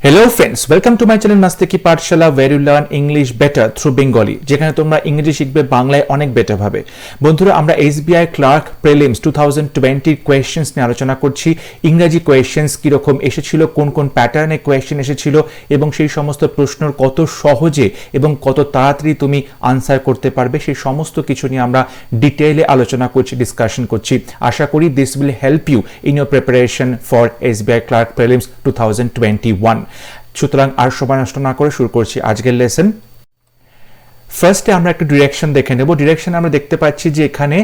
Hello friends, welcome to my channel Mastiki Pathshala, where you learn English better through Bengali, যেখানে তোমরা ইংরেজি শিখবে বাংলায় অনেক বেটার ভাবে। বন্ধুরা, আমরা এসবিআই ক্লার্ক প্রিলিমস 2020 কোয়েশ্চেন্স নিয়ে আলোচনা করছি। ইংরেজি কোয়েশ্চেন্স কীরকম এসেছিল, কোন কোন প্যাটার্নে কোয়েশ্চেন এসেছিল এবং সেই সমস্ত প্রশ্নর কত সহজে এবং কত তাড়াতাড়ি তুমি আনসার করতে পারবে, সেই সমস্ত কিছু নিয়ে আমরা ডিটেইলে আলোচনা করছি, ডিসকাশন করছি। আশা করি this will help you in your preparation for SBI clerk prelims 2021। সুতরাং আর সময় নষ্ট না করে শুরু করছি আজকের লেসন। ফার্স্টে আমরা একটা ডিরেকশন দেখে নেব। ডিরেকশন আমরা দেখতে পাচ্ছি যে এখানে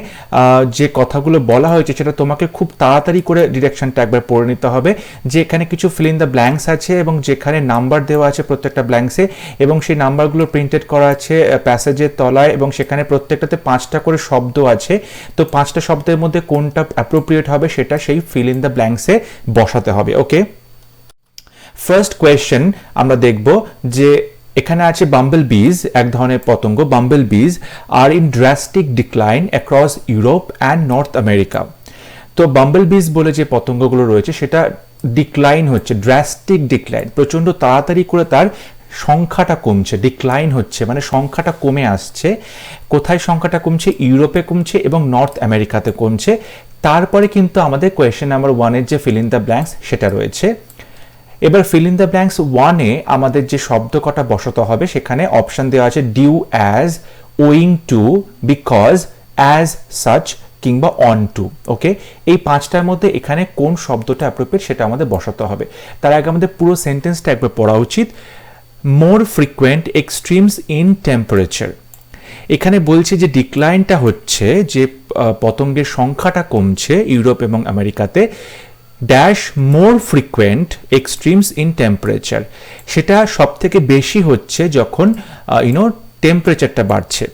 যে কথাগুলো বলা হয়েছে সেটা তোমাকে খুব তাড়াতাড়ি করে ডিরেকশনটা একবার পড়ে নিতে হবে। যে এখানে কিছু ফিল ইন দ্য ব্ল্যাঙ্কস আছে এবং যেখানে নাম্বার দেওয়া আছে প্রত্যেকটা ব্ল্যাঙ্কসে, এবং সেই নাম্বারগুলো প্রিন্টেড করা আছে প্যাসেজের তলায়, এবং সেখানে প্রত্যেকটাতে 5টা করে শব্দ আছে। তো 5টা শব্দের মধ্যে কোনটা অ্যাপ্রোপ্রিয়েট হবে সেটা সেই ফিল ইন দ্য ব্ল্যাঙ্কসে বসাতে হবে। ওকে, ফার্স্ট কোয়েশ্চেন আমরা দেখব যে এখানে আছে বাম্বল বিজ, এক ধরনের পতঙ্গ। Bumble bees are in drastic decline across Europe and North America. তো বাম্বল বিজ বলে যে পতঙ্গগুলো রয়েছে সেটা ডিক্লাইন হচ্ছে, ড্রাস্টিক ডিক্লাইন, প্রচণ্ড তাড়াতাড়ি করে তার সংখ্যাটা কমছে। ডিক্লাইন হচ্ছে মানে সংখ্যাটা কমে আসছে। কোথায় সংখ্যাটা কমছে? ইউরোপে কমছে এবং নর্থ আমেরিকাতে কমছে। তারপরে কিন্তু আমাদের কোয়েশ্চেন নাম্বার 1-এর যে ফিল ইন দ্য ব্ল্যাঙ্কস সেটা রয়েছে। এবার ফিল ইন দ্য ব্ল্যাঙ্কস 1-এ আমাদের যে শব্দ কটা বসাতে হবে সেখানে অপশন দেওয়া আছে due as, owing to, because, as such কিংবা অন টু। ওকে, এই 5টার মধ্যে এখানে কোন শব্দটা অ্যাপ্রোপ্রিয়েট সেটা আমাদের বসাতে হবে। তার আগে আমাদের পুরো সেন্টেন্সটা একবার পড়া উচিত। মোর ফ্রিকুয়েন্ট এক্সট্রিমস ইন টেম্পারেচার। এখানে বলছে যে ডিক্লাইনটা হচ্ছে যে পতঙ্গের সংখ্যাটা কমছে ইউরোপ এবং আমেরিকাতে। Dash more frequent extremes in temperature, সেটা সব থেকে বেশি হচ্ছে যখন টেম্পারেচারটা বাড়ছে।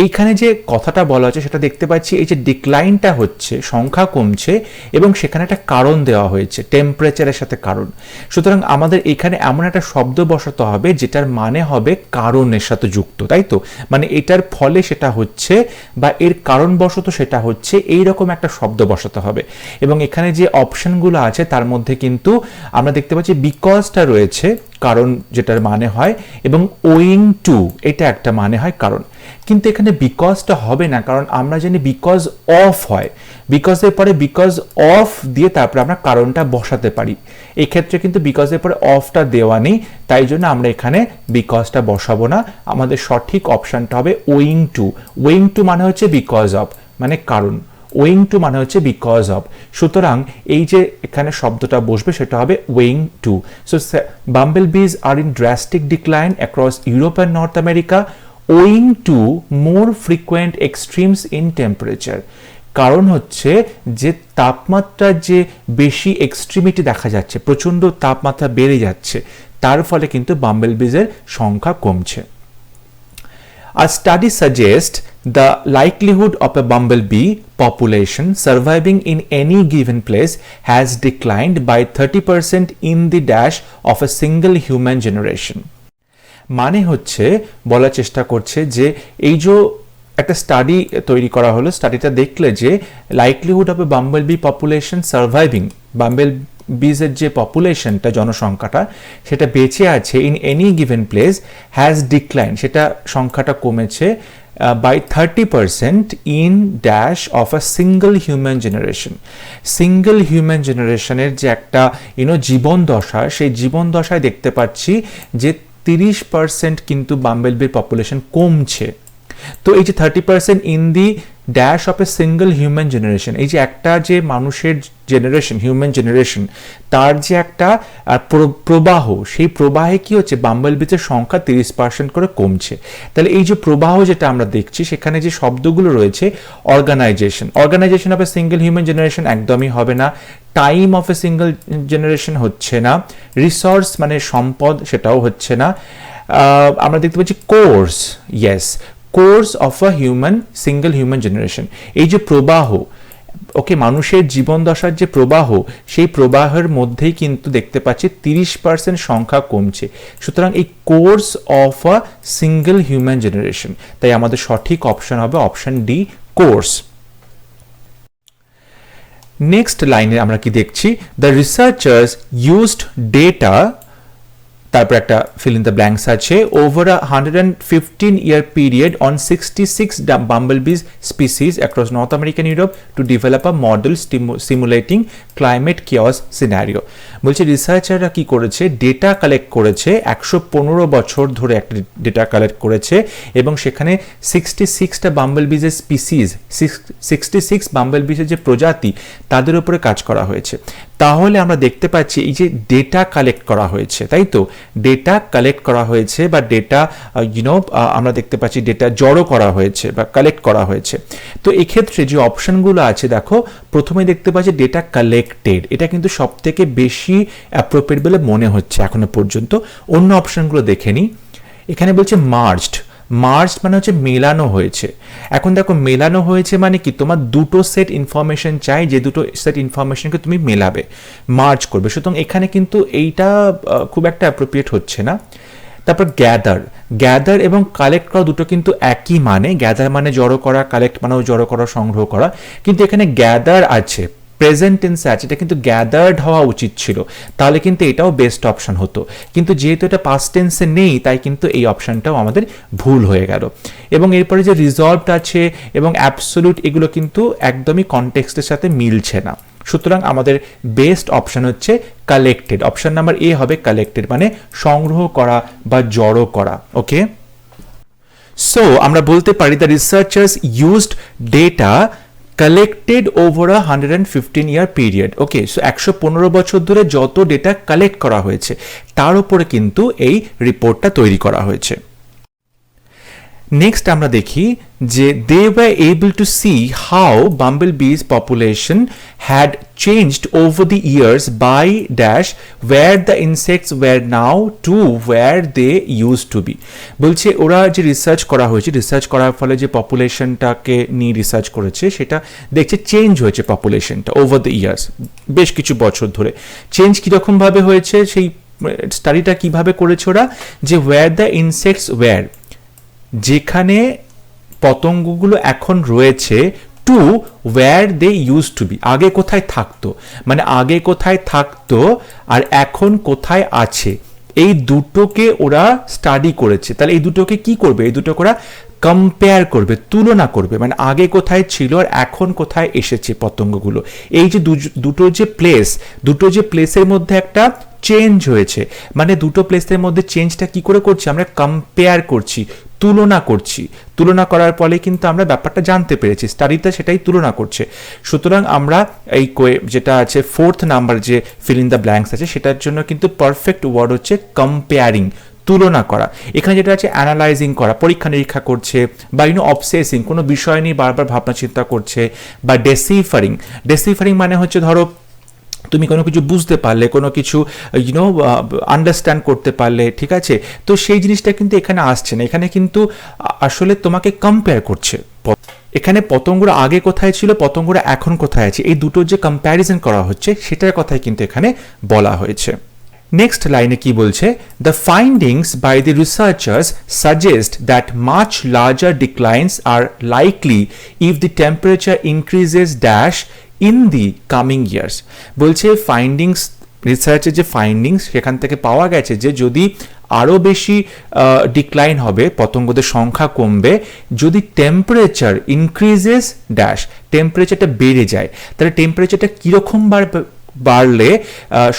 এইখানে যে কথাটা বলা হচ্ছে সেটা দেখতে পাচ্ছি, এই যে ডিক্লাইনটা হচ্ছে, সংখ্যা কমছে এবং সেখানে একটা কারণ দেওয়া হয়েছে, টেম্পারেচারের সাথে কারণ। সুতরাং আমাদের এখানে এমন একটা শব্দ বসাতে হবে যেটার মানে হবে কারণের সাথে যুক্ত, তাই তো? মানে এটার ফলে সেটা হচ্ছে বা এর কারণবশত সেটা হচ্ছে, এইরকম একটা শব্দ বসাতে হবে। এবং এখানে যে অপশনগুলো আছে তার মধ্যে কিন্তু আমরা দেখতে পাচ্ছি বিকজটা রয়েছে, কারণ যেটার মানে হয়, এবং ওয়িং টু এটা একটা মানে হয় কারণ। কিন্তু এখানে বিকজটা হবে না, কারণ আমরা জানি বিকজ অফ হয়। বিকজের পরে বিকজ অফ দিয়ে তারপরে আমরা কারণটা বসাতে পারি। এই ক্ষেত্রে কিন্তু বিকজের পরে অফটা দেওয়া নেই, তাই জন্য আমরা এখানে বিকজটা বসাবো না। আমাদের সঠিক অপশনটা হবে ওয়িং টু। ওয়িং টু মানে হচ্ছে বিকজ অফ, মানে কারণ। ওয়িং টু মানে হচ্ছে বিকজ অফ। সুতরাং এই যে এখানে শব্দটা বসবে সেটা হবে owing to. So bumble bees are in drastic decline across Europe and North America owing to more frequent extremes in temperature. কারণ হচ্ছে যে তাপমাত্রার যে বেশি এক্সট্রিমিটি দেখা যাচ্ছে, প্রচণ্ড তাপমাত্রা বেড়ে যাচ্ছে, তার ফলে কিন্তু বাম্বল বিজের সংখ্যা কমছে। A study suggests the likelihood of a bumblebee population surviving in any given place has declined by 30% in the dash of a single human generation. মানে হচ্ছে বলার চেষ্টা করছে যে এই যে একটা স্টাডি তৈরি করা হলো, স্টাডিটা দেখলে যে likelihood of a bumblebee population surviving, bumble বিজের যে পপুলেশনটা, জনসংখ্যাটা সেটা বেঁচে আছে in any given place has decline, সেটা সংখ্যাটা কমেছে by 30% in dash of a single human generation. Single human জেনারেশনের যে একটা জীবন দশা, সেই জীবন দশায় দেখতে পাচ্ছি যে 30% কিন্তু বাম্বলবির পপুলেশন কমছে। তো এই যে 30% in the dash of a single human generation, এই যে একটা যে মানুষের জেনারেশন, হিউম্যান জেনারেশন, তার যে একটা প্রবাহ, সেই প্রবাহে কি হচ্ছে, বাম্বলবিদের সংখ্যা 30% করে কমছে। তাহলে এই যে প্রবাহ যেটা আমরা দেখছি সেখানে যে শব্দগুলো রয়েছে, organisation, organisation of a single human generation একদমই হবে না। Time of a single generation হচ্ছে না। রিসোর্স মানে সম্পদ, সেটাও হচ্ছে না। আমরা দেখতে পাচ্ছি course, yes, course of a single human generation, এই যে প্রবাহ, ওকে, মানুষের জীবন দশার যে প্রবাহ, সেই প্রবাহের মধ্যেই কিন্তু দেখতে পাচ্ছি 30% সংখ্যা কমছে। সুতরাং এই course of a single human generation, তাই আমাদের সঠিক অপশন হবে অপশন ডি, কোর্স। নেক্সট লাইনে আমরা কি দেখছি, দ্য রিসার্চার্স ইউজড ডেটা তারপর একটা fill in the blanks আছে, over a 115-year period on 66 bumblebees species across North America and Europe to develop a model simulating climate chaos scenario. বলছে রিসার্চাররা কি করেছে, ডেটা কালেক্ট করেছে 115 বছর ধরে একটা ডেটা কালেক্ট করেছে এবং সেখানে 66টা বাম্বলবিজের স্পিসিস, 66 বাম্বলবিজের যে প্রজাতি তাদের উপরে কাজ করা হয়েছে। তাহলে আমরা দেখতে পাচ্ছি এই যে ডেটা কালেক্ট করা হয়েছে, তাই তো ডেটা কালেক্ট করা হয়েছে বা ডেটা আমরা দেখতে পাচ্ছি ডেটা জড়ো করা হয়েছে বা কালেক্ট করা হয়েছে। তো এক্ষেত্রে যে অপশনগুলো আছে দেখো, প্রথমে দেখতে পাচ্ছি ডেটা কালেক্টেড, এটা কিন্তু সব থেকে বেশি অ্যাপ্রোপ্রিয়েট বলে মনে হচ্ছে এখনো পর্যন্ত। অন্য অপশনগুলো দেখে নিই। এখানে বলছে মার্জড, মার্জড মানে হচ্ছে মেলানো হয়েছে। এখন দেখো মেলানো হয়েছে মানে কি, তোমার দুটো সেট ইনফরমেশন চাই, যে দুটো সেট ইনফরমেশনকে তুমি মেলাবে, মার্জ করবে, সুতরাং এখানে কিন্তু এইটা খুব একটা অ্যাপ্রোপ্রিয়েট হচ্ছে না। তারপর গ্যাদার, গ্যাদার এবং কালেক্ট করা দুটো কিন্তু একই মানে, গ্যাদার মানে জড়ো করা, কালেক্ট মানেও জড়ো করা, সংগ্রহ করা, কিন্তু এখানে গ্যাদার আছে, প্রেজেন্ট টেন্সে আছে, এটা কিন্তু গ্যাদার্ড হওয়া উচিত ছিল, তাহলে কিন্তু এটাও বেস্ট অপশন হতো, কিন্তু যেহেতু এটা পাস্ট টেন্সে নেই তাই কিন্তু এই অপশনটাও আমাদের ভুল হয়ে গেল। এবং এরপরে যে রিজলভড আছে এবং অ্যাবসোলিউট, এগুলো কিন্তু একদমই কনটেক্সটের সাথে মিলছে না, সুতরাং আমাদের বেস্ট অপশন হচ্ছে কালেক্টেড। অপশন নাম্বার এ হবে কালেক্টেড, মানে সংগ্রহ করা বা জড়ো করা। ওকে, সো আমরা বলতে পারি the researchers used data collected over a 115-year period. Okay, so 115 বছর ধরে যত ডেটা কালেক্ট করা হয়েছে তার উপরে কিন্তু এই রিপোর্টটা তৈরি করা হয়েছে। নেক্সট আমরা দেখি যে they were able to see how bumblebees population had changed over the years by dash where the insects were now to where they use to be. বলছে ওরা যে রিসার্চ করা হয়েছে, রিসার্চ করার ফলে যে পপুলেশনটাকে নিয়ে রিসার্চ করেছে সেটা দেখছে চেঞ্জ হয়েছে পপুলেশনটা ওভার দ্য ইয়ার্স, বেশ কিছু বছর ধরে। চেঞ্জ কীরকমভাবে হয়েছে, সেই স্টাডিটা কিভাবে করেছে ওরা, যে ওয়্যার দ্য ইনসেক্টস ওয়্যার, যেখানে পতঙ্গগুলো এখন রয়েছে, to where they use to be, আগে কোথায় থাকতো, মানে আগে কোথায় থাকতো আর এখন কোথায় আছে, এই দুটোকে ওরা স্টাডি করেছে। তাহলে এই দুটোকে কি করবে, এই দুটোকে ওরা কম্পেয়ার করবে, তুলনা করবে, মানে আগে কোথায় ছিল আর এখন কোথায় এসেছে পতঙ্গগুলো। এই যে দুটো যে প্লেস, দুটো যে প্লেসের মধ্যে একটা চেঞ্জ হয়েছে, মানে দুটো প্লেসের মধ্যে চেঞ্জটা কি করে করছি, আমরা কম্পেয়ার করছি, তুলনা করছি, তুলনা করার ফলে কিন্তু আমরা ব্যাপারটা জানতে পেরেছি, স্টাডিতে সেটাই তুলনা করছে। সুতরাং আমরা এই যেটা আছে 4th নাম্বার যে ফিল ইন দ্য ব্ল্যাঙ্কস আছে, সেটার জন্য কিন্তু পারফেক্ট ওয়ার্ড হচ্ছে কম্পেয়ারিং, তুলনা করা। এখানে যেটা আছে অ্যানালাইজিং করা, পরীক্ষা নিরীক্ষা করছে, বা অবসেসিং, কোনো বিষয় নিয়ে বারবার ভাবনা চিন্তা করছে, বা ডেসিফারিং। ডেসিফারিং মানে হচ্ছে ধরো তুমি কোনো কিছু বুঝতে পারলে, কোনো কিছু আন্ডারস্ট্যান্ড করতে পারলে, ঠিক আছে, তো সেই জিনিসটা কিন্তু এখানে আসছে না, এখানে কিন্তু আসলে তোমাকে কম্পেয়ার করছে। এখানে পতঙ্গরা আগে কোথায় ছিল, পতঙ্গরা এখন কোথায় আছে, এই দুটোর যে কম্প্যারিজন করা হচ্ছে সেটার কথাই কিন্তু এখানে বলা হয়েছে। নেক্সট লাইনে কি বলছে, the findings by the researchers suggest that much larger declines are likely if the temperature increases dash in the coming years. বলছে ফাইন্ডিংস, রিসার্চের যে ফাইন্ডিংস সেখান থেকে পাওয়া গেছে যে যদি আরও বেশি ডিক্লাইন হবে, পতঙ্গদের সংখ্যা কমবে যদি টেম্পারেচার ইনক্রিজেস ড্যাশ, টেম্পারেচারটা বেড়ে যায়। তাহলে টেম্পারেচারটা কীরকম বাড়লে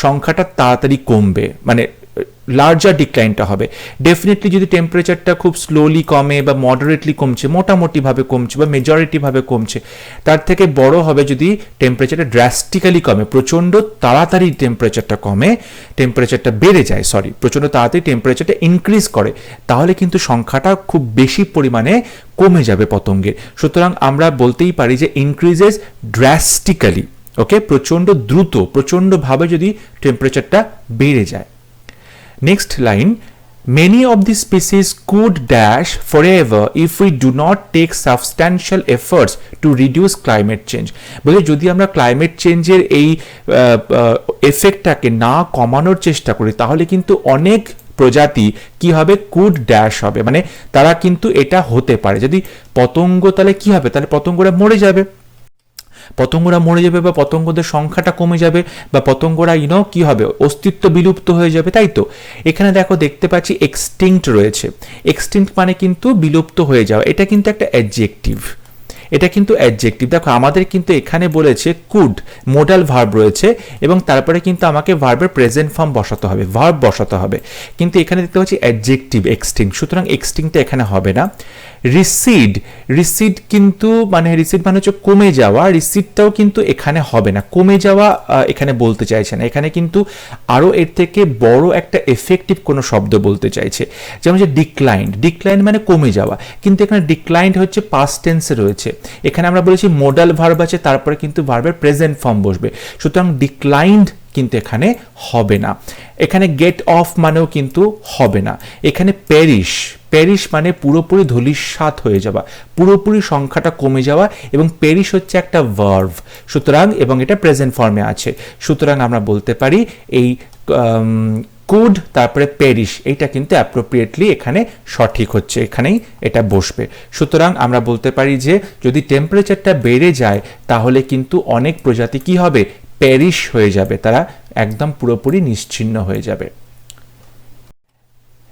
সংখ্যাটা তাড়াতাড়ি কমবে, মানে লার্জার ডিক্লাইনটা হবে। ডেফিনেটলি যদি টেম্পারেচারটা খুব স্লোলি কমে বা মডারেটলি কমছে, মোটামুটিভাবে কমছে বা মেজরিটিভাবে কমছে, তার থেকে বড় হবে যদি টেম্পারেচারটা ড্রাস্টিক্যালি কমে, প্রচণ্ড তাড়াতাড়ি টেম্পারেচারটা কমে, টেম্পারেচারটা বেড়ে যায়, প্রচণ্ড তাড়াতাড়ি টেম্পারেচারটা ইনক্রিজ করে, তাহলে কিন্তু সংখ্যাটা খুব বেশি পরিমাণে কমে যাবে পতঙ্গের। সুতরাং আমরা বলতেই পারি যে ইনক্রিজেস ড্রাস্টিক্যালি, ওকে, প্রচণ্ড দ্রুত, প্রচণ্ডভাবে যদি টেম্পারেচারটা বেড়ে যায়। Next line, many of the species could dash forever if we do not take substantial efforts to reduce climate change. বলে যদি আমরা ক্লাইমেট চেঞ্জের এই এফেক্টটাকে না কমানোর চেষ্টা করি তাহলে কিন্তু অনেক প্রজাতি কি হবে, কুড ড্যাশ হবে, মানে তারা কিন্তু এটা হতে পারে। যদি পতঙ্গ, তাহলে কি হবে, তাহলে পতঙ্গরা মরে যাবে। পতঙ্গরা মরে যাবে বা পতঙ্গদের সংখ্যাটা কমে যাবে বা পতঙ্গরা কি হবে, অস্তিত্ব বিলুপ্ত হয়ে যাবে, তাই তো। এখানে দেখো দেখতে পাচ্ছি এক্সটিংক্ট রয়েছে। এক্সটিংক্ট মানে কিন্তু বিলুপ্ত হয়ে যাওয়া, এটা কিন্তু একটা অ্যাডজেক্টিভ, এটা কিন্তু অ্যাডজেক্টিভ। দেখো আমাদের কিন্তু এখানে বলেছে কুড, মোডাল ভার্ব রয়েছে এবং তারপরে কিন্তু আমাকে ভার্বের প্রেজেন্ট ফর্ম বসাতে হবে, ভার্ব বসাতে হবে, কিন্তু এখানে দেখতে পাচ্ছি অ্যাডজেক্টিভ এক্সটিংক্ট, সুতরাং এক্সটিংক্টটা এখানে হবে না। রিসিড, রিসিড কিন্তু রিসিড মানে হচ্ছে কমে যাওয়া, রিসিডটাও কিন্তু এখানে হবে না, কমে যাওয়া এখানে বলতে চাইছে না, এখানে কিন্তু আরও এর থেকে বড় একটা এফেক্টিভ কোনো শব্দ বলতে চাইছে, যেমন যে ডিক্লাইন্ড, ডিক্লাইন্ড মানে কমে যাওয়া, কিন্তু এখানে ডিক্লাইন্ড হচ্ছে পাস্ট টেন্সে রয়েছে। এখানে আমরা বলেছি মোডাল ভার্ব আছে, তারপরে কিন্তু ভার্বের প্রেজেন্ট ফর্ম বসবে, সুতরাং ডিক্লাইন্ড কিন্তু এখানে হবে না। এখানে গেট অফ মানেও কিন্তু হবে না। এখানে প্যারিশ, প্যারিশ মানে পুরোপুরি ধূলিসাৎ হয়ে যাওয়া, পুরোপুরি সংখ্যাটা কমে যাওয়া, এবং প্যারিশ হচ্ছে একটা ভার্ব, সুতরাং এবং এটা প্রেজেন্ট ফর্মে আছে, সুতরাং আমরা বলতে পারি এই কুড তারপরে প্যারিশ এইটা কিন্তু অ্যাপ্রোপ্রিয়েটলি এখানে সঠিক হচ্ছে, এখানেই এটা বসবে। সুতরাং আমরা বলতে পারি যে যদি টেম্পারেচারটা বেড়ে যায় তাহলে কিন্তু অনেক প্রজাতি কি হবে, প্যারিশ হয়ে যাবে, তারা একদম পুরোপুরি নিশ্চিহ্ন হয়ে যাবে।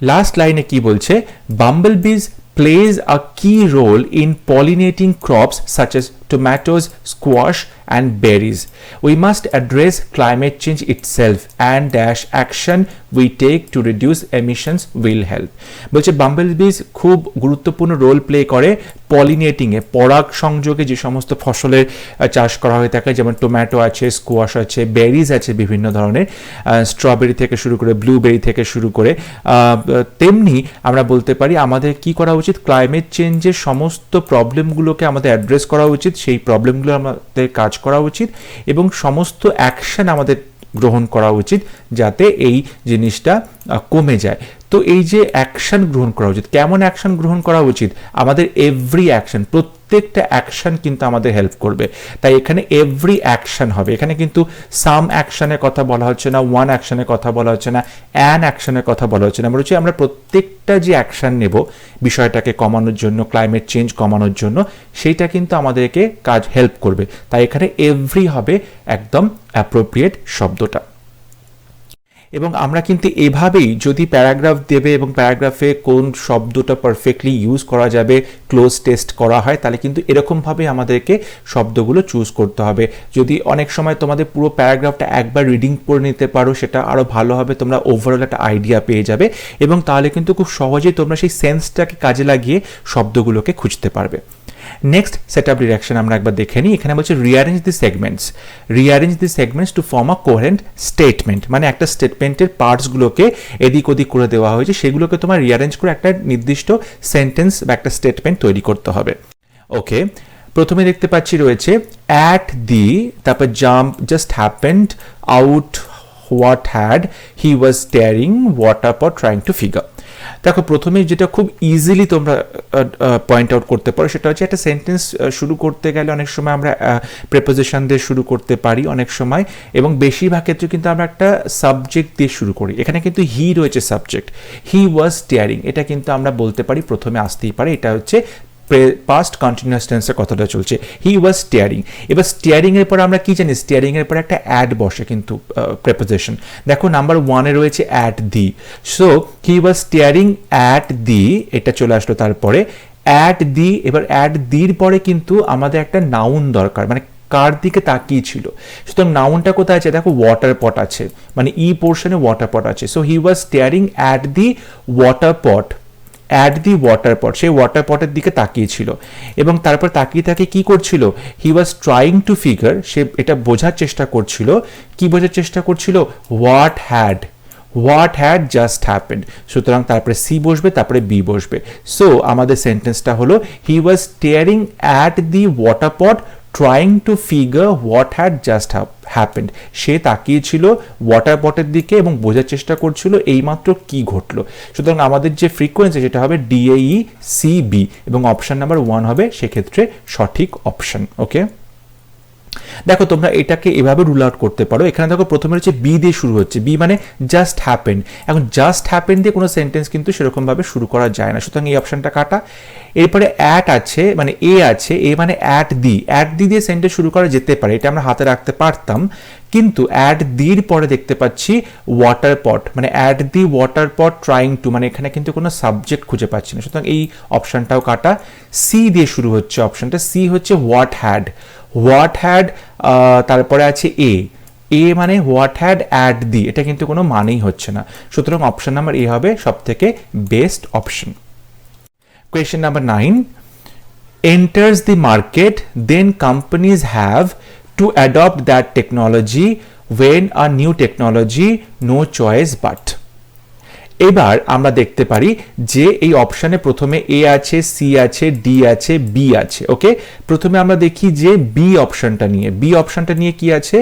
লাস্ট লাইনে কি বলছে, বাম্বলবিজ plays a key role in pollinating crops such as tomatoes, squash and berries. We must address climate change itself and dash action we take to reduce emissions will help. বলছে বাম্বলবিজ খুব গুরুত্বপূর্ণ রোল প্লে করে পলিনেটিংয়ে, পরাগ সংযোগে যে সমস্ত ফসলের চাষ করা হয়ে থাকে, যেমন টমেটো আছে, স্কোয়াশ আছে, বেরিজ আছে বিভিন্ন ধরনের, স্ট্রবেরি থেকে শুরু করে ব্লুবেরি থেকে শুরু করে, তেমনি আমরা বলতে পারি আমাদের কি করা উচিত, ক্লাইমেট চেঞ্জের সমস্ত প্রবলেমগুলোকে আমাদের অ্যাড্রেস করা উচিত, সেই প্রবলেমগুলো আমাদের কাজ করা উচিত এবং সমস্ত অ্যাকশন আমাদের গ্রহণ করা উচিত যাতে এই জিনিসটা কমে যায়। তো এই যে অ্যাকশন গ্রহণ করা উচিত, কেমন অ্যাকশন গ্রহণ করা উচিত, আমাদের এভরি অ্যাকশন, প্রত্যেকটা অ্যাকশন কিন্তু আমাদের হেল্প করবে, তাই এখানে এভরি অ্যাকশন হবে। এখানে কিন্তু সাম অ্যাকশনের কথা বলা হচ্ছে না, ওয়ান অ্যাকশনের কথা বলা হচ্ছে না, অ্যান অ্যাকশনের কথা বলা হচ্ছে না, বলছি আমরা প্রত্যেকটা যে অ্যাকশন নেব বিষয়টাকে কমানোর জন্য, ক্লাইমেট চেঞ্জ কমানোর জন্য, সেইটা কিন্তু আমাদেরকে কাজ হেল্প করবে, তাই এখানে এভরি হবে একদম অ্যাপ্রোপ্রিয়েট শব্দটা। এবং আমরা কিন্তু এভাবেই যদি প্যারাগ্রাফ দেবে এবং প্যারাগ্রাফে কোন শব্দটা পারফেক্টলি ইউজ করা যাবে ক্লোজ টেস্ট করা হয়, তাহলে কিন্তু এরকমভাবে আমাদেরকে শব্দগুলো চুজ করতে হবে। যদি অনেক সময় তোমাদের পুরো প্যারাগ্রাফটা একবার রিডিং করে নিতে পারো সেটা আরও ভালো হবে, তোমরা ওভারঅল একটা আইডিয়া পেয়ে যাবে এবং তাহলে কিন্তু খুব সহজেই তোমরা সেই সেন্সটাকে কাজে লাগিয়ে শব্দগুলোকে খুঁজতে পারবে। নেক্সট সেটআপ ডিরেকশন আমরা একবার দেখে নিই। এখানে বলছে rearrange the segments, rearrange the segments to form a coherent statement, মানে একটা স্টেটমেন্টের পার্টসগুলোকে এদিক ওদিক করে দেওয়া হয়েছে, সেগুলোকে তোমার রিঅ্যারেঞ্জ করে একটা নির্দিষ্ট সেন্টেন্স বা একটা স্টেটমেন্ট তৈরি করতে হবে। ওকে, প্রথমে দেখতে পাচ্ছি রয়েছে অ্যাট দি, তারপর jump just happened, out what had, he was staring, water pot trying to figure. দেখো প্রথমে যেটা খুব ইজিলি তোমরা পয়েন্ট আউট করতে পারো সেটা হচ্ছে একটা সেন্টেন্স শুরু করতে গেলে অনেক সময় আমরা প্রেপোজিশন দিয়ে শুরু করতে পারি অনেক সময়, এবং বেশিরভাগ ক্ষেত্রে কিন্তু আমরা একটা সাবজেক্ট দিয়ে শুরু করি। এখানে কিন্তু হি রয়েছে সাবজেক্ট, হি ওয়াজ স্টিয়ারিং, এটা কিন্তু আমরা বলতে পারি প্রথমে আসতেই পারে, এটা হচ্ছে পাস্ট কন্টিনিউয়াস টেন্সের কথাটা চলছে, হি ওয়াজ স্টিয়ারিং। এবার স্টিয়ারিং এর পর আমরা কি জানি, স্টিয়ারিং এর পর একটা অ্যাড বসে কিন্তু প্রেপোজিশন। দেখো নাম্বার 1 এ রয়েছে at the, so he was steering at the, এটা চলে আসলো তারপরে অ্যাট দি। এবার অ্যাট দির পরে কিন্তু আমাদের একটা নাউন দরকার, মানে কার দিকে তাকিয়ে ছিল, সুতরাং নাউনটা কোথায় আছে, দেখো ওয়াটার পট আছে, মানে ই পোর্শনে ওয়াটার পট আছে, so he was steering at the water pot, at the water পট, সেই ওয়াটার পটের দিকে তাকিয়েছিল এবং তারপর তাকিয়ে তাকিয়ে কি করছিল, হি ওয়াজ ট্রাইং টু ফিগার, সে এটা বোঝার চেষ্টা করছিল, কি বোঝার চেষ্টা করছিল, হোয়াট হ্যাড জাস্ট হ্যাপেন্ড। সুতরাং তারপরে সি বসবে, তারপরে বি বসবে। সো আমাদের সেন্টেন্সটা হলো he was staring at the water pot trying to figure what had just happened, সে তাকিয়েছিল ওয়াটার পটের দিকে এবং বোঝার চেষ্টা করছিল এইমাত্র কি ঘটলো। সুতরাং আমাদের যে ফ্রিকোয়েন্সি সেটা হবে ডিএই সি বি এবং অপশন নাম্বার 1 হবে সেক্ষেত্রে সঠিক অপশন। ওকে, দেখো তোমরা এটাকে এভাবে রুল আউট করতে পারো। এখানে দেখো প্রথমে হচ্ছে বি দিয়ে শুরু হচ্ছে, বি মানে জাস্ট হ্যাপেন। এখন জাস্ট হ্যাপেন দিয়ে কোনো সেন্টেন্স কিন্তু সেরকমভাবে শুরু করা যায় না, সুতরাং এই অপশনটা কাটা। এরপরে অ্যাট আছে, মানে এ আছে, এ মানে অ্যাট দি দিয়ে সেন্টেন্স শুরু করা যেতে পারে, এটা আমরা হাতে রাখতে পারতাম, কিন্তু অ্যাট দির পরে দেখতে পাচ্ছি ওয়াটার পট, মানে at the water pot trying two, মানে এখানে কিন্তু কোনো সাবজেক্ট খুঁজে পাচ্ছি না, সুতরাং এই অপশনটাও কাটা। সি দিয়ে শুরু হচ্ছে অপশনটা, সি হচ্ছে হোয়াট হ্যাড, তারপরে আছে এ মানে হোয়াট হ্যাড অ্যাট দি, এটা কিন্তু কোনো মানেই হচ্ছে না, সুতরাং অপশন নাম্বার এ হবে সব থেকে best option. Question number 9. Enters the market, then companies have to adopt that technology. When a new technology, no choice but. এবার আমরা দেখতে পারি যে এই অপশনে প্রথমে এ আছে, সি আছে, ডি আছে, বি আছে। ওকে, প্রথমে আমরা দেখি যে বি অপশনটা নিয়ে কি আছে,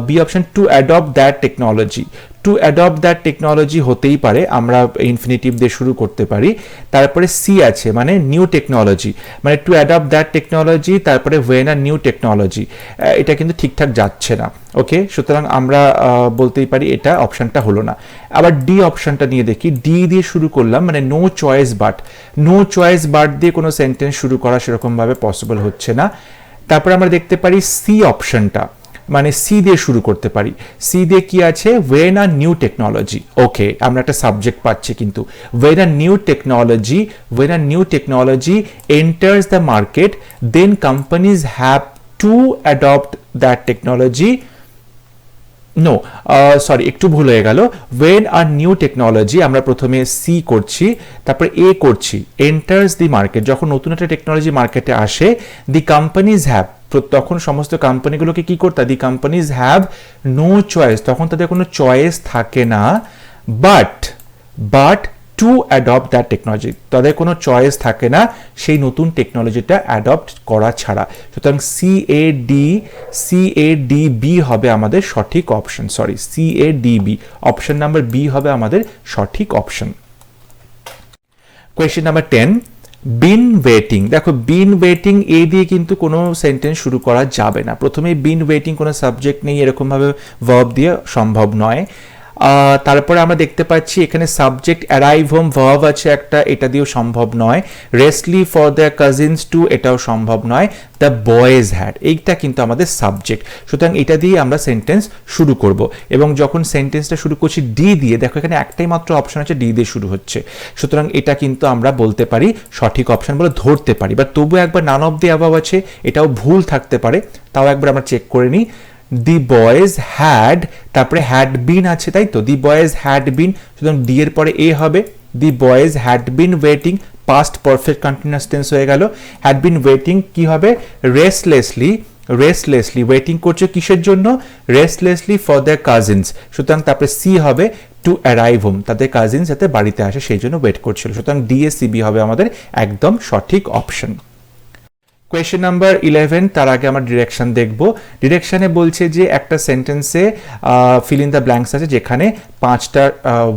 B option to adopt that technology. To adopt that technology হতেই পারে, আমরা ইনফিনিটিভ দিয়ে শুরু করতে পারি। তারপরে সি আছে মানে নিউ টেকনোলজি, মানে টু অ্যাডপ্ট দ্যাট টেকনোলজি, তারপরে ওয়েন আ নিউ টেকনোলজি, এটা কিন্তু ঠিকঠাক যাচ্ছে না। ওকে, সুতরাং আমরা বলতেই পারি এটা অপশনটা হলো না। আবার ডি অপশনটা নিয়ে দেখি, ডি দিয়ে শুরু করলাম, মানে নো চয়েস বাট দিয়ে কোনো সেন্টেন্স শুরু করা সেরকমভাবে পসিবল হচ্ছে না। তারপরে আমরা দেখতে পারি সি অপশনটা, মানে সি দিয়ে শুরু করতে পারি, সি দিয়ে কি আছে, when a new technology. Okay, আমরা একটা সাবজেক্ট পাচ্ছি, কিন্তু when a new technology enters the market, then companies have to adopt that technology. No, sorry, একটু ভুল হয়ে গেল। ওয়েন আ নিউ টেকনোলজি, আমরা প্রথমে সি করছি, তারপরে এ করছি, এন্টার্স দি মার্কেট, যখন নতুন একটা টেকনোলজি মার্কেটে আসে, দি কোম্পানিজ হ্যাভ, তখন সমস্ত কোম্পানিগুলোকে কি করতে, দি কোম্পানিজ হ্যাভ নো চয়েস, তখন তাদের কোনো চয়েস থাকে না, but two adopt that technology, তাদের কোনো চয়েস থাকে না সেই নতুন টেকনোলজিটা অ্যাডপ্ট করা ছাড়া। সুতরাং CADB হবে আমাদের সঠিক অপশন, CADB অপশন নাম্বার বি হবে আমাদের সঠিক অপশন। Question number 10, been waiting. দেখো বিন ওয়েটিং এ দিয়ে কিন্তু কোনো সেন্টেন্স শুরু করা যাবে না, প্রথমে বিন ওয়েটিং কোনো সাবজেক্ট নেই, এরকমভাবে ভার্ব দিয়ে সম্ভব নয়। তারপরে আমরা দেখতে পাচ্ছি এখানে সাবজেক্ট অ্যারাইভ হোম ভার্ব আছে একটা, এটা দিয়েও সম্ভব নয়। রেস্টলি ফর দ্য কাজিনস টু, এটাও সম্ভব নয়। দ্য বয়েজ হ্যাড, এইটা কিন্তু আমাদের সাবজেক্ট, সুতরাং এটা দিয়ে আমরা সেন্টেন্স শুরু করব। এবং যখন সেন্টেন্সটা শুরু করছি ডি দিয়ে, দেখো এখানে একটাই মাত্র অপশন আছে, ডি দিয়ে শুরু হচ্ছে, সুতরাং এটা কিন্তু আমরা বলতে পারি সঠিক অপশন বলে ধরতে পারি। বা তবু একবার নান অফ দি অ্যাবাভ আছে, এটাও ভুল থাকতে পারে, তাও একবার আমরা চেক করে নিই। দি বয়েজ হ্যাড, তারপরে হ্যাড বিন আছে, তাই তো, দি বয়েজ হ্যাড বিন, সুতরাং ডি এর পরে এ হবে। The boys had been waiting, past perfect continuous tense হয়ে গেল। হ্যাড বিন ওয়েটিং কি হবে, রেস্টলেসলি ওয়েটিং করছে কিসের জন্য, রেস্টলেসলি ফর দ্য কাজিনস, সুতরাং তারপরে সি হবে টু অ্যারাইভ হোম, তাদের কাজিনস যাতে বাড়িতে আসে সেই জন্য ওয়েট করছিল, সুতরাং ডিএসিবি হবে আমাদের একদম সঠিক অপশন। কোয়েশ্চেন নাম্বার 11, তার আগে আমরা ডিরেকশন দেখব। ডিরেকশনে বলছে যে একটা সেন্টেন্সে ফিল ইন দ্য ব্ল্যাঙ্কস আছে, যেখানে 5টা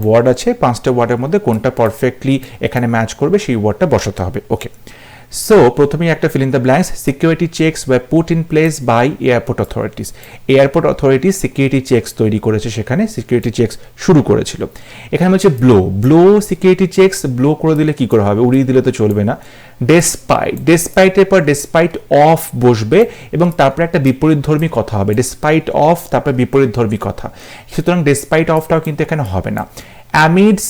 ওয়ার্ড আছে, 5টা ওয়ার্ডের মধ্যে কোনটা পারফেক্টলি এখানে ম্যাচ করবে সেই ওয়ার্ডটা বসাতে হবে। ওকে, সো প্রথমেই একটা fill in the blanks, security checks were put in place by airport authorities security checks তৈরি করেছে, সেখানে সিকিউরিটি চেকস শুরু করেছিল। এখানে হচ্ছে ব্লো সিকিউরিটি চেকস, ব্লো করে দিলে কি করে হবে, উড়িয়ে দিলে তো চলবে না। ডেসপাইটের পর ডেসপাইট অফ বসবে এবং তারপরে একটা বিপরীতধর্মী কথা হবে, ডেসপাইট অফ তারপরে বিপরীতধর্মী কথা, সুতরাং ডেসপাইট অফটাও কিন্তু এখানে হবে না। অ্যামিডস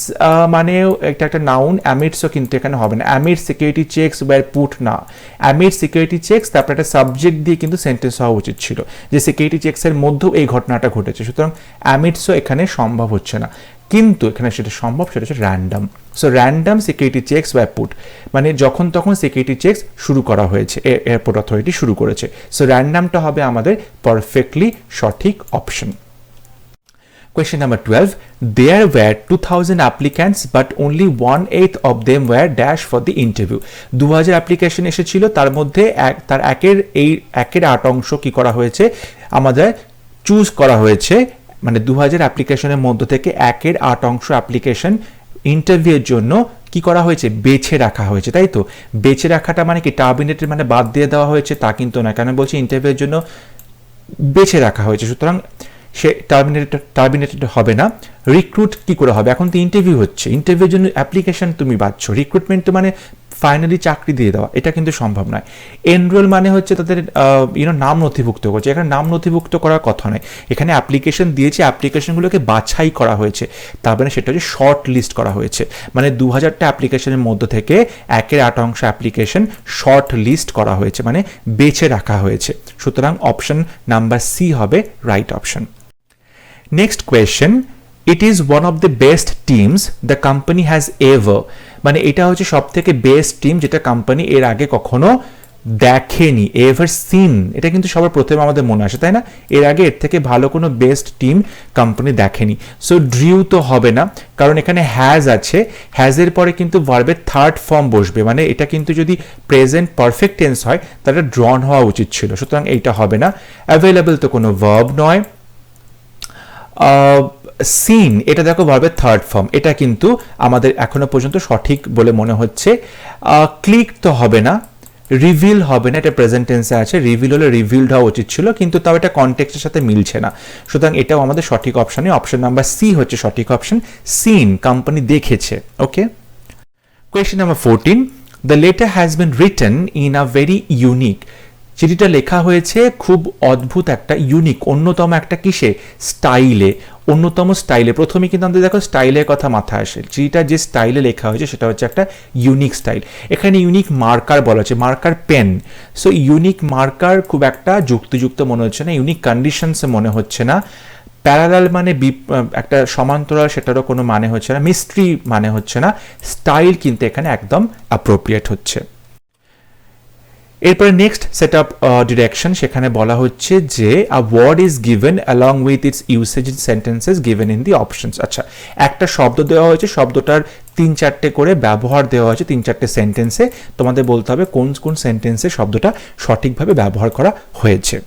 মানেও একটা নাউন, অ্যামিডসও কিন্তু এখানে হবে না। Amid security checks were put না, অ্যামিড সিকিউরিটি চেকস তারপরে একটা সাবজেক্ট দিয়ে কিন্তু সেন্টেন্স হওয়া উচিত ছিল, যে সিকিউরিটি চেকসের মধ্যেও এই ঘটনাটা ঘটেছে, সুতরাং অ্যামিডসও এখানে সম্ভব হচ্ছে না। কিন্তু এখানে সেটা সম্ভব, সেটা হচ্ছে random. So random security checks were put, মানে যখন তখন সিকিউরিটি চেকস শুরু করা হয়েছে, এয়ারপোর্ট অথরিটি শুরু করেছে, সো র্যান্ডমটা হবে আমাদের পারফেক্টলি সঠিক option. Question number 12, there were 2000 applicants but only 1/8 of them were dash for the interview. 2000 application এসেছিল, তার মধ্যে তার একের 8 অংশ কি করা হয়েছে, আমাদের চুজ করা হয়েছে, মানে 2000 অ্যাপ্লিকেশনের মধ্য থেকে 1/8 অংশ অ্যাপ্লিকেশন ইন্টারভিউয়ের জন্য কি করা হয়েছে, বেছে রাখা হয়েছে, তাই তো। বেছে রাখাটা মানে কি টার্মিনেটেড মানে বাদ দিয়ে দেওয়া হয়েছে তা কিন্তু না, কেন বলছি ইন্টারভিউয়ের জন্য বেছে রাখা হয়েছে, সুতরাং সে টার্মিনেটেড হবে না। রিক্রুট কি করে হবে, এখন তো ইন্টারভিউ হচ্ছে, ইন্টারভিউর জন্য অ্যাপ্লিকেশন তুমি বাঁচছ, রিক্রুটমেন্ট তো মানে ফাইনালি চাকরি দিয়ে দেওয়া, এটা কিন্তু সম্ভব নয়। এনরোল মানে হচ্ছে তাদের নাম নথিভুক্ত করছে, এখানে নাম নথিভুক্ত করার কথা নয়, এখানে অ্যাপ্লিকেশন দিয়েছে, অ্যাপ্লিকেশনগুলোকে বাছাই করা হয়েছে, তার মানে সেটা হচ্ছে শর্ট লিস্ট করা হয়েছে, মানে 2000টা অ্যাপ্লিকেশনের মধ্যে থেকে 1/8 অ্যাপ্লিকেশন শর্ট লিস্ট করা হয়েছে, মানে বেছে রাখা হয়েছে। সুতরাং অপশন নাম্বার সি হবে right option. Next question, it is one of the best teams the company has ever, মানে এটা হচ্ছে সব থেকে বেস্ট টিম যেটা কোম্পানি এর আগে কখনো দেখেনি, এভার সিন, এটা কিন্তু সবার প্রথমে আমাদের মনে আসে, তাই না? এর আগে এর থেকে ভালো কোনো বেস্ট টিম কোম্পানি দেখেনি। সো ড্রিউ তো হবে না, কারণ এখানে হ্যাজ আছে, হ্যাজের পরে কিন্তু ভার্বের থার্ড ফর্ম বসবে, মানে এটা কিন্তু যদি প্রেজেন্ট পারফেক্ট টেন্স হয় তাহলে ড্রন হওয়া উচিত ছিল, সুতরাং এইটা হবে না। অ্যাভেলেবল তো কোনো ভার্ব নয়। সিন, এটা দেখো ভার্বের থার্ড ফর্ম, এটা কিন্তু আমাদের এখনো পর্যন্ত সঠিক বলে মনে হচ্ছে। ক্লিক তো হবে না, রিভিল হবে না, এটা প্রেজেন্ট টেন্সে আছে, রিভিল হলে রিভিলড হওয়া উচিত ছিল, কিন্তু তাও এটা কনটেক্সটের সাথে মিলছে না, সুতরাং এটাও আমাদের সঠিক অপশনই, অপশন নাম্বার সি হচ্ছে সঠিক অপশন, সিন, কোম্পানি দেখেছে। Okay, question number 14, the letter has been written in a very unique, চিঠিটা লেখা হয়েছে খুব অদ্ভুত একটা, ইউনিক, অন্যতম একটা কিসে, স্টাইলে, অন্যতম স্টাইলে। প্রথমে কিন্তু আমাদের দেখো স্টাইলের কথা মাথায় আসে, চিঠিটা যে স্টাইলে লেখা হয়েছে সেটা হচ্ছে একটা ইউনিক স্টাইল। এখানে ইউনিক মার্কার বলা হচ্ছে, marker pen, so unique marker খুব একটা যুক্তিযুক্ত মনে হচ্ছে না, ইউনিক কন্ডিশনসে মনে হচ্ছে না, প্যারালাল মানে একটা সমান্তরাল, সেটারও কোনো মানে হচ্ছে না, মিস্ট্রি মানে হচ্ছে না, স্টাইল কিন্তু এখানে একদম অ্যাপ্রোপ্রিয়েট হচ্ছে। এরপরে নেক্সট সেট আপ ডিরেকশন, সেখানে বলা হচ্ছে যে a word is given along with its usage in sentences given in the options. আচ্ছা, একটা শব্দ দেওয়া হয়েছে, শব্দটার 3-4টে করে ব্যবহার দেওয়া হয়েছে 3-4টে সেন্টেন্সে, তোমাদের বলতে হবে কোন কোন সেন্টেন্সে শব্দটা সঠিকভাবে ব্যবহার করা হয়েছে।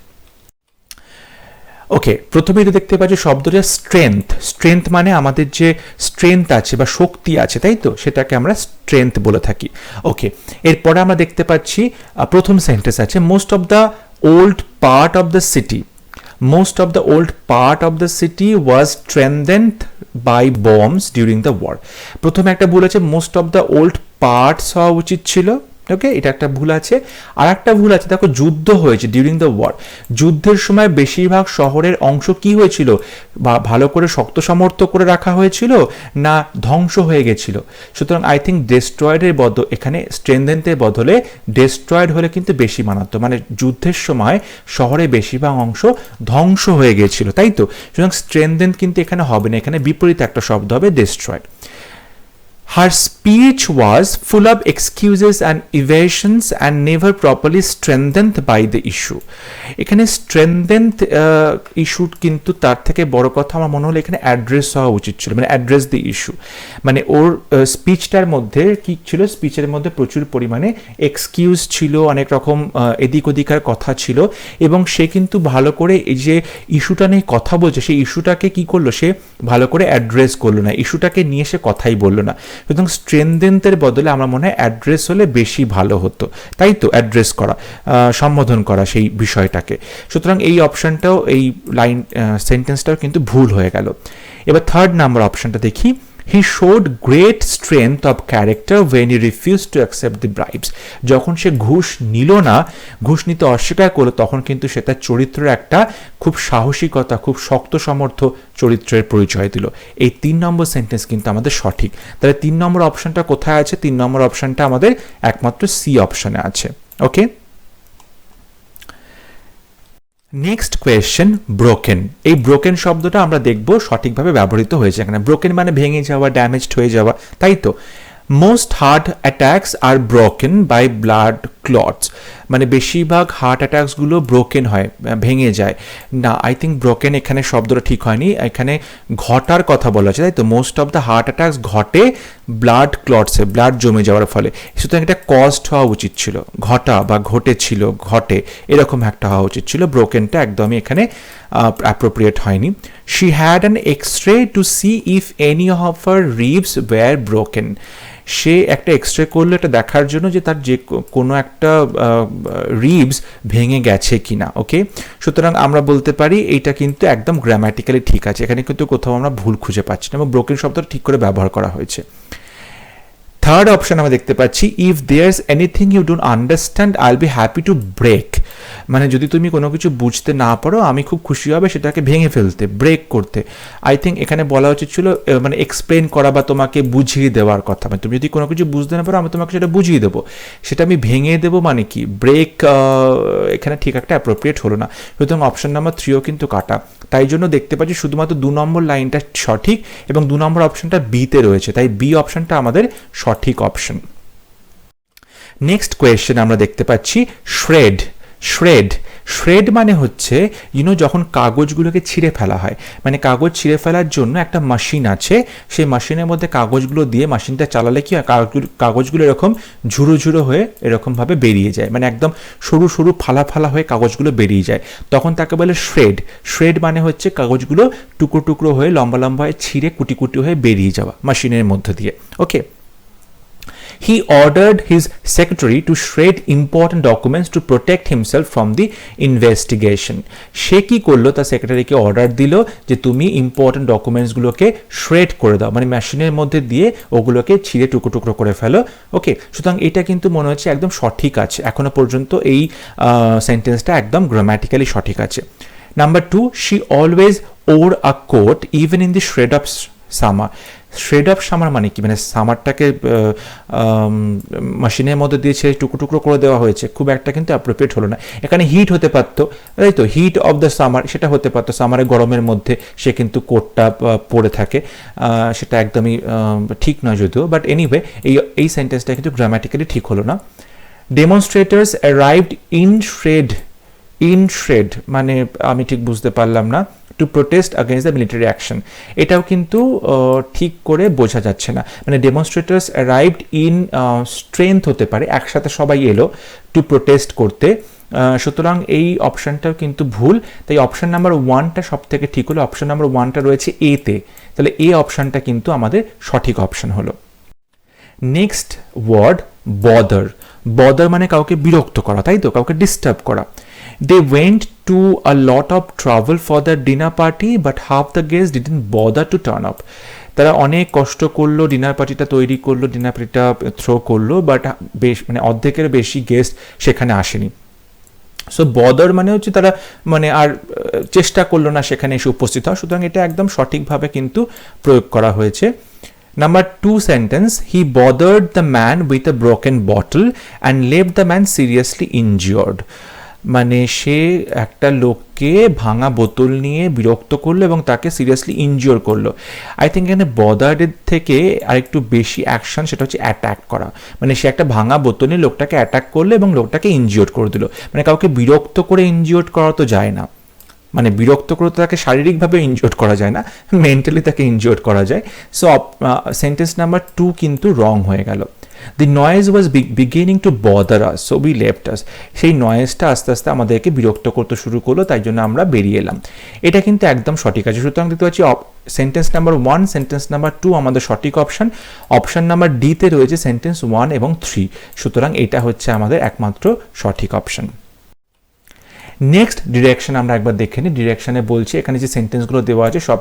ওকে, প্রথমে এটা দেখতে পাচ্ছি শব্দটা স্ট্রেংথ, স্ট্রেংথ মানে আমাদের যে স্ট্রেংথ আছে বা শক্তি আছে, তাই তো, সেটাকে আমরা স্ট্রেংথ বলে থাকি। ওকে, এরপরে আমরা দেখতে পাচ্ছি প্রথম সেন্টেন্স আছে, most of the old part of the city, most of the old part of the city was strengthened by bombs during the war. প্রথমে একটা ভুল আছে, most of the old parts হওয়া উচিত ছিল, ওকে, এটা একটা ভুল আছে। আর একটা ভুল আছে, দেখো যুদ্ধ হয়েছে ডিউরিং দ্য ওয়ার, যুদ্ধের সময় বেশিরভাগ শহরের অংশ কি হয়েছিল, বা ভালো করে শক্ত সমর্থ করে রাখা হয়েছিল না ধ্বংস হয়ে গেছিল, সুতরাং আই থিঙ্ক ডেস্ট্রয়েডের এখানে স্ট্রেংথেনের বদলে ডেস্ট্রয়েড হলে কিন্তু বেশি মানাতো, মানে যুদ্ধের সময় শহরে বেশিরভাগ অংশ ধ্বংস হয়ে গেছিল, তাই তো, সুতরাং স্ট্রেংথেন কিন্তু এখানে হবে না, এখানে বিপরীত একটা শব্দ হবে destroyed. Her speech was full of excuses and evasions and never properly strengthened by the issue. এখানে strengthened ইস্যু কিন্তু তার থেকে বড় কথা আমার মনে হলো এখানে অ্যাড্রেস হওয়া উচিত ছিল, মানে অ্যাড্রেস দি ইস্যু, মানে ওর স্পিচটার মধ্যে কি ছিল, স্পিচের মধ্যে প্রচুর পরিমাণে এক্সকিউজ ছিল, অনেক রকম এদিক ওদিকার কথা ছিল, এবং সে কিন্তু ভালো করে এই যে ইস্যুটা নিয়ে কথা বলছে সেই ইস্যুটাকে কি করলো, সে ভালো করে অ্যাড্রেস করলো না, ইস্যুটাকে নিয়ে সে কথাই বললো না, সুতরাং স্ট্রেংথেনের বদলে আমার মনে হয় অ্যাড্রেস হলে বেশি ভালো হতো, তাই তো, অ্যাড্রেস করা, সম্বোধন করা সেই বিষয়টাকে, সুতরাং এই অপশনটাও, এই লাইন সেন্টেন্সটাও কিন্তু ভুল হয়ে গেল। এবার থার্ড নাম্বার অপশনটা দেখি, he showed great strength of character when he refuse to accept the bribes, যখন সে ঘুষ নিল না, ঘুষ নিতে অস্বীকার করলো, তখন কিন্তু সে তার চরিত্রের একটা খুব সাহসিকতা, খুব শক্ত সমর্থ চরিত্রের পরিচয় দিল। এই 3 নম্বর সেন্টেন্স কিন্তু আমাদের সঠিক, তাহলে 3 নম্বর অপশনটা কোথায় আছে, 3 নম্বর অপশনটা আমাদের একমাত্র সি অপশনে আছে। ওকে, নেক্সট কোয়েশ্চেন, ব্রোকেন। এই ব্রোকেন শব্দটা আমরা দেখব সঠিকভাবে ব্যবহৃত হয়েছে এখানে, ব্রোকেন মানে ভেঙে যাওয়া, ড্যামেজড হয়ে যাওয়া, তাই তো। Most heart attacks are broken by blood clots, মানে বেশিরভাগ হার্ট অ্যাটাকসগুলো ব্রোকেন হয়, ভেঙে যায় না, আই থিঙ্ক ব্রোকেন এখানে শব্দটা ঠিক হয়নি, এখানে ঘটার কথা বলা আছে, তাই তো, most of the heart attacks ঘটে ব্লাড ক্লটসে, ব্লাড জমে যাওয়ার ফলে, সুতরাং এটা কজড হওয়া উচিত ছিল, ঘটা বা ঘটেছিল, ঘটে, এরকম একটা হওয়া উচিত ছিল, ব্রোকেনটা একদমই এখানে অ্যাপ্রোপ্রিয়েট হয়নি। She had an X-ray to see if any of her ribs were broken. সে একটা এক্সরে করলো এটা দেখার জন্য যে তার যে কোনো একটা রিবস ভেঙে গেছে কিনা। ওকে, সুতরাং আমরা বলতে পারি এইটা কিন্তু একদম গ্রামাটিক্যালি ঠিক আছে, এখানে কিন্তু কোথাও আমরা ভুল খুঁজে পাচ্ছি না এবং ব্রোকেন শব্দটা ঠিক করে ব্যবহার করা হয়েছে। থার্ড অপশন আমরা দেখতে পাচ্ছি if there is anything you don't understand I will be happy to break, মানে যদি তুমি কোনো কিছু বুঝতে না পারো আমি খুব খুশি হবে সেটাকে ভেঙে ফেলতে, ব্রেক করতে। আই থিঙ্ক এখানে বলা উচিত ছিল মানে এক্সপ্লেন করা বা তোমাকে বুঝিয়ে দেওয়ার কথা, মানে তুমি যদি কোনো কিছু বুঝতে না পারো আমি তোমাকে সেটা বুঝিয়ে দেবো, সেটা আমি ভেঙে দেবো মানে কি, ব্রেক এখানে ঠিক একটা অ্যাপ্রোপ্রিয়েট হলো না। সুতরাং অপশন নাম্বার 3ও কিন্তু কাটা। তাই জন্য দেখতে পাচ্ছি শুধুমাত্র 2 নম্বর লাইনটা সঠিক এবং 2 নম্বর অপশনটা বিতে রয়েছে, তাই বি অপশনটা আমাদের সঠিক অপশন। নেক্সট কোয়েশ্চেন আমরা দেখতে পাচ্ছি শ্রেড। শ্রেড মানে হচ্ছে যখন কাগজগুলোকে ছিঁড়ে ফেলা হয়, মানে কাগজ ছিঁড়ে ফেলার জন্য একটা মেশিন আছে, সেই মেশিনের মধ্যে কাগজগুলো দিয়ে মেশিনটা চালালে কি হয়, কাগজগুলো এরকম ঝুড়ো ঝুড়ো হয়ে এরকমভাবে বেরিয়ে যায়, মানে একদম সরু সরু ফালা ফালা হয়ে কাগজগুলো বেরিয়ে যায়, তখন তাকে বলে শ্রেড মানে হচ্ছে কাগজগুলো টুকরো টুকরো হয়ে লম্বা লম্বা হয়ে ছিঁড়ে কুটি কুটি হয়ে বেরিয়ে যাওয়া মেশিনের মধ্যে দিয়ে। ওকে, he ordered his secretary to shred important documents to protect himself from the investigation. সে কি করলো, তার সেক্রেটারিকে অর্ডার দিল যে তুমি ইম্পর্টেন্ট ডকুমেন্টসগুলোকে শ্রেড করে দাও, মানে মেশিনের মধ্যে দিয়ে ওগুলোকে ছিঁড়ে টুকরো টুকরো করে ফেলো। ওকে, সুতরাং এটা কিন্তু মনে হচ্ছে একদম সঠিক আছে, এখনো পর্যন্ত এই সেন্টেন্সটা একদম গ্রামাটিক্যালি সঠিক আছে। Number 2, she always wore a coat even in the shred of summer. Shred of summer মানে কি, মানে সামারটাকে মেশিনের মধ্যে দিয়ে ছেড়ে টুকরো টুকরো করে দেওয়া হয়েছে, খুব একটা কিন্তু অ্যাপ্রোপ্রিয়েট হলো না। এখানে হিট হতে পারতো, তাই তো, হিট অফ দ্য সামার সেটা হতে পারতো, সামারের গরমের মধ্যে সে কিন্তু কোটটা পরে থাকে, সেটা একদমই ঠিক নয় যদিও, বাট এনিওয়ে এই সেন্টেন্সটা কিন্তু গ্রামাটিক্যালি ঠিক হলো না। ডেমনস্ট্রেটার্স অ্যারাইভড ইন শ্রেড মানে আমি ঠিক বুঝতে পারলাম না, two protest against the military action, এটাও কিন্তু ঠিক করে বোঝা যাচ্ছে না, মানে ডেমনস্ট্রেটার্স অ্যারাইভড ইন স্ট্রেংথ হতে পারে, একসাথে সবাই এলো টু প্রোটেস্ট করতে, সুতরাং এই অপশানটাও কিন্তু ভুল, তাই অপশান নাম্বার 1টা সব থেকে ঠিক হলো, অপশান নাম্বার 1টা রয়েছে এতে, তাহলে এই অপশানটা কিন্তু আমাদের সঠিক অপশান হলো। নেক্সট ওয়ার্ড বদার মানে কাউকে বিরক্ত করা, তাই তো, কাউকে ডিস্টার্ব করা। They went to a lot of trouble for the dinner party but half the guests didn't bother to turn up. তারা অনেক কষ্ট করলো, ডিনার পার্টিটা তৈরি করলো, ডিনার পার্টিটা থ্রো করলো, বাট মানে অর্ধেকের বেশি গেস্ট সেখানে আসেনি। সো বদার মানে হচ্ছে তারা মানে আর চেষ্টা করলো না সেখানে এসে উপস্থিত হওয়া, সুতরাং এটা একদম সঠিকভাবে কিন্তু প্রয়োগ করা হয়েছে। Number 2 sentence, he bothered the man with a broken bottle and left the man seriously injured. মানে সে একটা লোককে ভাঙা বোতল নিয়ে বিরক্ত করলো এবং তাকে সিরিয়াসলি ইনজিওর করলো। আই থিঙ্ক এখানে বদার্ডের থেকে আরেকটু বেশি অ্যাকশন, সেটা হচ্ছে অ্যাটাক করা, মানে সে একটা ভাঙা বোতল নিয়ে লোকটাকে অ্যাটাক করলো এবং লোকটাকে ইনজিওর করে দিল, মানে কাউকে বিরক্ত করে ইনজিওর করা তো যায় না, মানে বিরক্ত করে তাকে শারীরিকভাবে ইনজিওর করা যায় না, মেন্টালি তাকে ইনজিওর করা যায়। সো সেন্টেন্স নাম্বার 2 কিন্তু রং হয়ে গেল। The noise was beginning to bother us, so we left us. সেই নয়েজটা আস্তে আস্তে আমাদেরকে বিরক্ত করতে শুরু করলো, তাই জন্য আমরা বেরিয়ে এলাম। এটা কিন্তু একদম সঠিক আছে, সুতরাং দেখতে পাচ্ছি সেন্টেন্স নাম্বার 1, সেন্টেন্স নাম্বার 2 আমাদের সঠিক অপশন, অপশন নাম্বার ডিতে রয়েছে সেন্টেন্স 1 এবং 3, সুতরাং এটা হচ্ছে আমাদের একমাত্র সঠিক অপশন। নেক্সট ডিরেকশন আমরা একবার দেখে নিই। ডিরেকশনে বলছি এখানে যে সেন্টেন্সগুলো দেওয়া আছে সব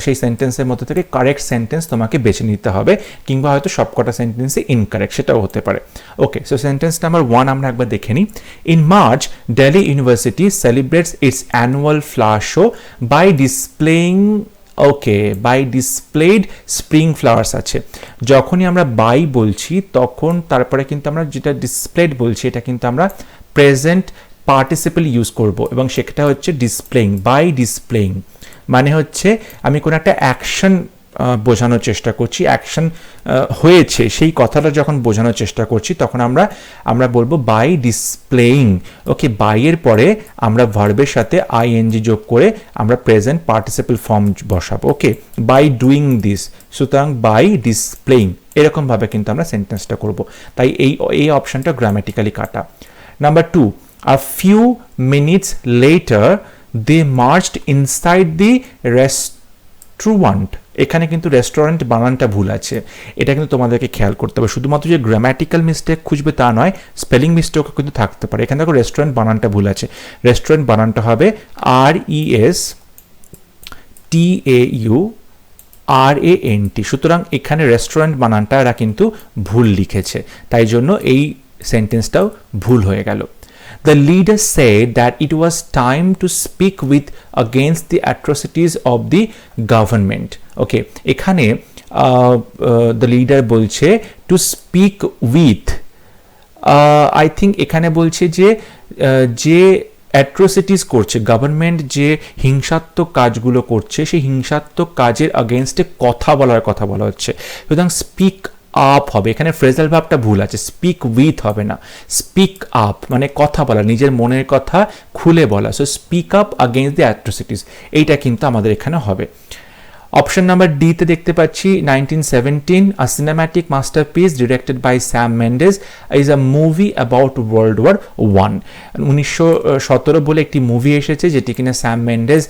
সেই সেন্টেন্সের মধ্যে থেকে কারেক্ট সেন্টেন্স তোমাকে বেছে নিতে হবে, কিংবা হয়তো সবকটা সেন্টেন্সে ইনকারেক্ট, সেটাও হতে পারে। ওকে, সো সেন্টেন্স নাম্বার 1 আমরা একবার দেখে নিই। In March Delhi university celebrates its annual flower show by displaying by displayed spring flowers আছে। যখনই আমরা বাই বলছি তখন তারপরে কিন্তু আমরা যেটা ডিসপ্লেড বলছি এটা কিন্তু আমরা প্রেজেন্ট পার্টিসিপল ইউজ করব এবং সেটা হচ্ছে ডিসপ্লেইং, বাই ডিসপ্লেইং মানে হচ্ছে আমি কোনো একটা অ্যাকশন বোঝানোর চেষ্টা করছি, অ্যাকশন হয়েছে সেই কথাটা যখন বোঝানোর চেষ্টা করছি তখন আমরা বলবো বাই ডিসপ্লেইং। ওকে, বাইয়ের পরে আমরা ভার্বের সাথে আইএনজি যোগ করে আমরা প্রেজেন্ট পার্টিসিপল ফর্ম বসাবো। ওকে, বাই ডুইং দিস, সুতরাং বাই ডিসপ্লেইং এরকমভাবে কিন্তু আমরা সেন্টেন্সটা করব, তাই এই অপশনটা গ্রামাটিক্যালি কাটা। Number 2, a few minutes later they marched inside the restaurant, এখানে কিন্তু রেস্টুরেন্ট বানানটা ভুল আছে, এটা কিন্তু তোমাদেরকে খেয়াল করতে হবে। শুধুমাত্র যে গ্রামাটিক্যাল মিস্টেক খুঁজবে তা নয়, স্পেলিং মিস্টেকও কিন্তু থাকতে পারে। এখানে দেখো রেস্টুরেন্ট বানানটা ভুল আছে, রেস্টুরেন্ট বানানটা হবে RESTAURANT। সুতরাং এখানে রেস্টুরেন্ট বানানটা এরা কিন্তু ভুল লিখেছে, তাই জন্য এই সেন্টেন্সটাও ভুল হয়ে গেল। The leader said that it was time to speak with against the atrocities of the government. Okay, এখানে the leader বলছে to speak with, I think এখানে বলছে যে যে অ্যাট্রোসিটিস করছে গভর্নমেন্ট, যে হিংসাত্মক কাজগুলো করছে সেই হিংসাত্মক কাজের আগেনস্টে কথা বলা হচ্ছে। সুতরাং স্পিক আপ হবে, এখানে ফ্রেজাল ভাবটা ভুল আছে, স্পিক উইথ হবে না, স্পিক আপ মানে কথা বলা, নিজের মনের কথা খুলে বলা। So speak up against the atrocities, এইটা কিন্তু আমাদের এখানে হবে। অপশন নাম্বার ডি তে দেখতে পাচ্ছি 1917 a cinematic masterpiece directed by Sam Mendes is a movie about World War I। 1917 বলে একটি মুভি এসেছে যেটি কিনা স্যাম মেন্ডেস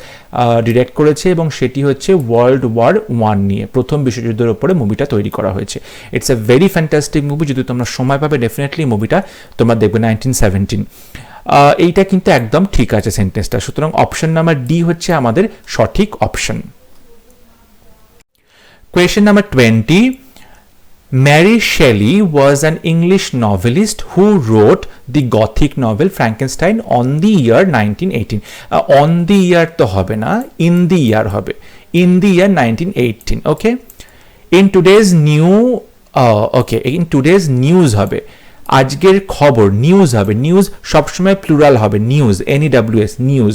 ডিরেক্ট করেছে এবং সেটি হচ্ছে ওয়ার্ল্ড ওয়ার ওয়ান নিয়ে, প্রথম বিশ্বযুদ্ধের উপরে মুভিটা তৈরি করা হয়েছে। It's a very fantastic movie, যদি তোমরা সময় পাবে ডেফিনেটলি মুভিটা তোমরা দেখবে। 1917 এইটা কিন্তু একদম ঠিক আছে সেন্টেন্সটা। সুতরাং অপশন নাম্বার ডি হচ্ছে আমাদের সঠিক option. Question number 20. Mary Shelley was an English novelist who wrote the Gothic novel Frankenstein on the year 1918. On the year to hobe na, in the year hobe. In the year 1918. Okay. In today's today's news hobe. আজকের খবর news হবে, news সবসময় plural হবে, news NEWS news.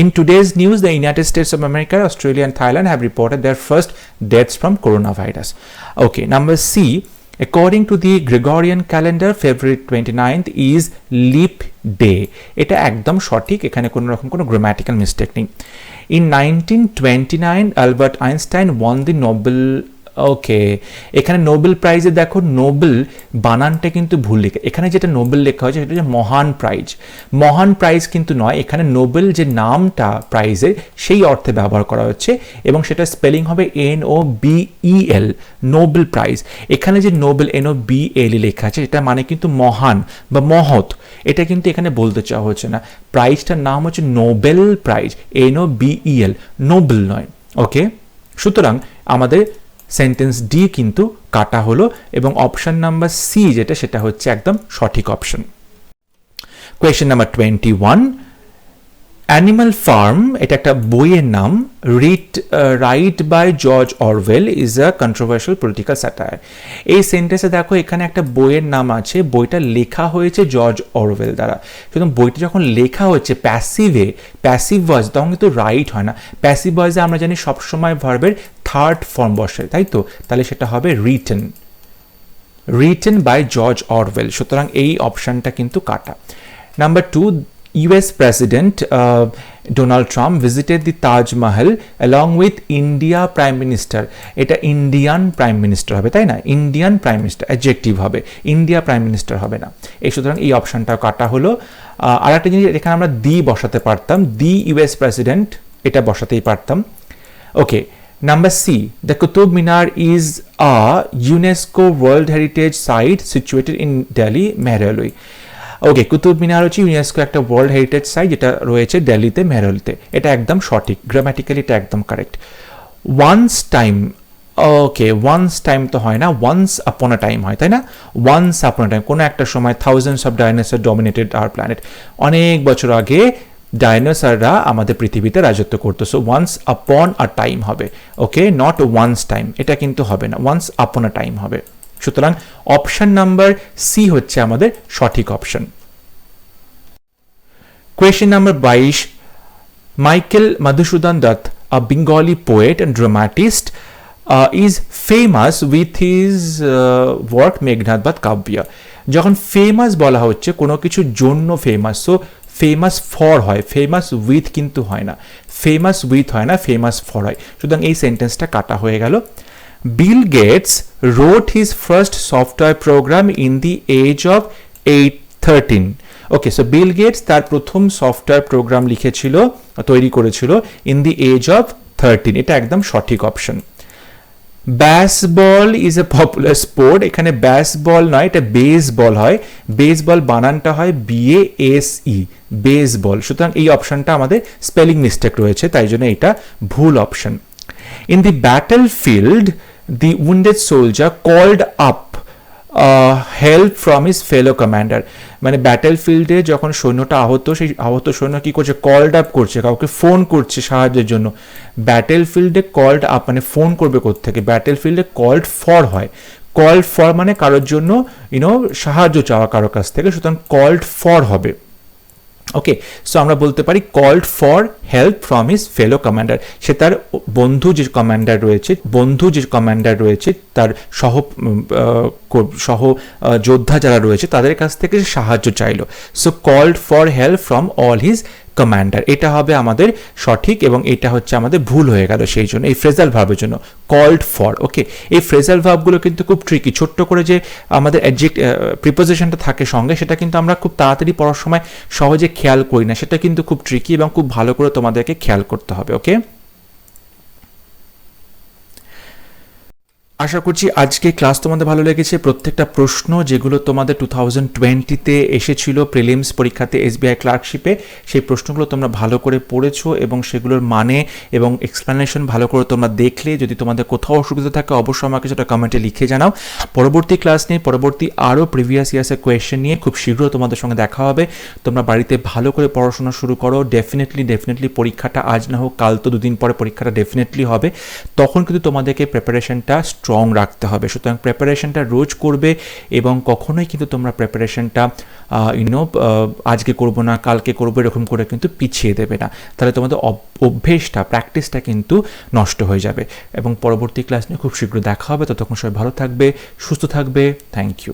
In today's news the United states of America, Australia and Thailand have reported their first deaths from coronavirus. Okay, number C, according to the Gregorian calendar February 29th is leap day, এটা একদম সঠিক, এখানে কোনো রকম কোনো grammatical mistake নেই। In 1929 Albert Einstein won the Nobel, ওকে এখানে Nobel প্রাইজে দেখো নোবেল বানানটা কিন্তু ভুল লেখা, এখানে যেটা নোবেল লেখা হয়েছে সেটা হচ্ছে মহান প্রাইজ, মহান প্রাইজ কিন্তু নয়, এখানে নোবেল যে নামটা প্রাইজের সেই অর্থে ব্যবহার করা হচ্ছে এবং সেটা স্পেলিং হবে NOBEL, নোবেল প্রাইজ। এখানে যে নোবেল NOBEL লেখা আছে এটা মানে কিন্তু মহান বা মহৎ, এটা কিন্তু এখানে বলতে চাওয়া হচ্ছে না। প্রাইজটার নাম হচ্ছে নোবেল প্রাইজ, NOBEL, নোবেল নয়। ওকে, সুতরাং আমাদের সেন্টেন্স ডি কিন্তু কাটা হলো এবং অপশন নাম্বার সি যেটা সেটা হচ্ছে একদম সঠিক অপশন। কোয়েশ্চেন নাম্বার 21, অ্যানিমাল ফার্ম এটা একটা বইয়ের নাম, write by George Orwell is a controversial political satire. এই সেন্টেন্সে দেখো এখানে একটা বইয়ের নাম আছে, বইটা লেখা হয়েছে জর্জ অরওয়েল দ্বারা। সুতরাং বইটা যখন লেখা হচ্ছে প্যাসিভ ভয়েস, তখন কিন্তু রাইট হয় না। প্যাসিভ ভয়েসে আমরা জানি সবসময় ভার্বের থার্ড ফর্ম বসে, তাই তো, তাহলে সেটা হবে রিটেন বাই জর্জ অরওয়েল। সুতরাং এই অপশনটা কিন্তু কাটা। Number 2, US President Donald Trump visited the Taj Mahal along with India Prime Minister, এটা ইন্ডিয়ান প্রাইম মিনিস্টার হবে তাই না, ইন্ডিয়ান প্রাইম মিনিস্টার অ্যাডজেক্টিভ হবে, ইন্ডিয়া প্রাইম মিনিস্টার হবে না। এই সুতরাং এই অপশনটাও কাটা হলো। আর একটা জিনিস এখানে আমরা দি বসাতে পারতাম, দি US প্রেসিডেন্ট এটা বসাতেই পারতাম। Okay, number C, the Qutub Minar is a UNESCO world heritage site situated in Delhi Mehrauli. Okay, Qutub Minar হচ্ছে ইউনেস্কো একটা ওয়ার্ল্ড হেরিটেজ সাইট যেটা রয়েছে দিল্লিতে মেহরৌলিতে, এটা একদম সঠিক, গ্রামাটিক্যালি এটা একদম কারেক্ট। ওয়ান্স টাইম, ওকে ওয়ান্স টাইম তো হয় না, ওয়ান্স আপন আ টাইম হয় তাই না, ওয়ান্স আপন আ টাইম কোনো একটা সময় thousands of dinosaur dominated our planet, অনেক বছর আগে ডাইনোসররা আমাদের পৃথিবীতে রাজত্ব করতো। সো ওয়ান্স আপন আ টাইম হবে, ওকে, নট ওয়ান্স টাইম, এটা কিন্তু হবে না, ওয়ান্স আপন আ টাইম হবে। সুতরাং অপশন নাম্বার সি হচ্ছে আমাদের সঠিক অপশন। Question number 22, Michael Madhusudan Dutta, a Bengali poet and dramatist, is famous with his work Meghnadbadh Kabya. যখন ফেমাস বলা হচ্ছে কোনো কিছুর জন্য ফেমাস, সো ফেমাস ফর হয়, ফেমাস উইথ কিন্তু হয় না, ফেমাস উইথ হয় না, ফেমাস ফর হয়। সুতরাং এই সেন্টেন্সটা কাটা হয়ে গেল। Bill Gates wrote his first software program in the age of 13. Okay, so Bill Gates তার প্রথম সফটওয়্যার প্রোগ্রাম লিখেছিল, তৈরি করেছিল ইন দি এজ অফ 13, এটা একদম সঠিক অপশন। Baseball is a popular sport, এখানে ব্যাসবল নয়, এটা বেসবল হয়, বেসবল বানানটা হয় BASE, বেসবল, সুতরাং এই অপশনটা আমাদের স্পেলিং মিস্টেক রয়েছে, তাই জন্য এটা ভুল option. In the battle field the winded soldier called up help from his fellow commander, মানে ব্যাটেল ফিল্ডে যখন সৈন্যটা আহত, সেই আহত সৈন্য কি করছে, কল্ড আপ করছে, কাউকে ফোন করছে সাহায্যের জন্য। ব্যাটেল ফিল্ডে কল্ড আপ মানে ফোন করবে কোত্থেকে, ব্যাটেল ফিল্ডে কল্ড ফর হয়, কল্ড ফর মানে কারোর জন্য সাহায্য চাওয়া কারোর কাছ থেকে, সুতরাং কল্ড ফর হবে। ওকে, সো আমরা বলতে পারি called for help from his fellow commander, সে তার বন্ধু যে কমান্ডার রয়েছে তার সহ যোদ্ধা যারা রয়েছে তাদের কাছ থেকে সাহায্য চাইলো। So called for help from all his commander, এটা হবে আমাদের সঠিক এবং এটা হচ্ছে আমাদের ভুল হয়ে গেল সেই জন্য, এই ফ্রেজাল ভার্বের জন্য কল্ড ফর। ওকে, এই ফ্রেজাল ভার্বগুলো কিন্তু খুব ট্রিকি, ছোট্ট করে যে আমাদের প্রিপোজিশনটা থাকে সঙ্গে, সেটা কিন্তু আমরা খুব তাড়াতাড়ি পড়ার সময় সহজে খেয়াল করি না, সেটা কিন্তু খুব ট্রিকি এবং খুব ভালো করে তোমাদেরকে খেয়াল করতে হবে। ওকে, আশা করছি আজকে ক্লাস তোমাদের ভালো লেগেছে। প্রত্যেকটা প্রশ্ন যেগুলো তোমাদের 2020-তে এসেছিল প্রিলিমস পরীক্ষাতে SBI ক্লার্কশিপে, সেই প্রশ্নগুলো তোমরা ভালো করে পড়েছো এবং সেগুলোর মানে এবং এক্সপ্লেনেশন ভালো করে তোমরা দেখলে। যদি তোমাদের কোথাও অসুবিধা থাকে অবশ্যই আমাকে সেটা কমেন্টে লিখে জানাও। পরবর্তী ক্লাস নিয়ে, পরবর্তী আরও প্রিভিয়াস ইয়ার্সের কোয়েশ্চেন নিয়ে খুব শীঘ্র তোমাদের সঙ্গে দেখা হবে। তোমরা বাড়িতে ভালো করে পড়াশোনা শুরু করো। ডেফিনেটলি পরীক্ষাটা আজ না হোক কাল, তো দুদিন পরে পরীক্ষাটা ডেফিনেটলি হবে, তখন কিন্তু তোমাদেরকে প্রিপারেশনটা স্ট্রং রাখতে হবে। সুতরাং প্রিপারেশনটা রোজ করবে এবং কখনোই কিন্তু তোমরা প্রিপারেশনটা আজকে করবো না কালকে করবো এরকম করে কিন্তু পিছিয়ে দেবে না, তাহলে তোমাদের অভ্যেসটা প্র্যাকটিসটা কিন্তু নষ্ট হয়ে যাবে। এবং পরবর্তী ক্লাস নিয়ে খুব শীঘ্র দেখা হবে, ততক্ষণ সবাই ভালো থাকবে, সুস্থ থাকবে। Thank you.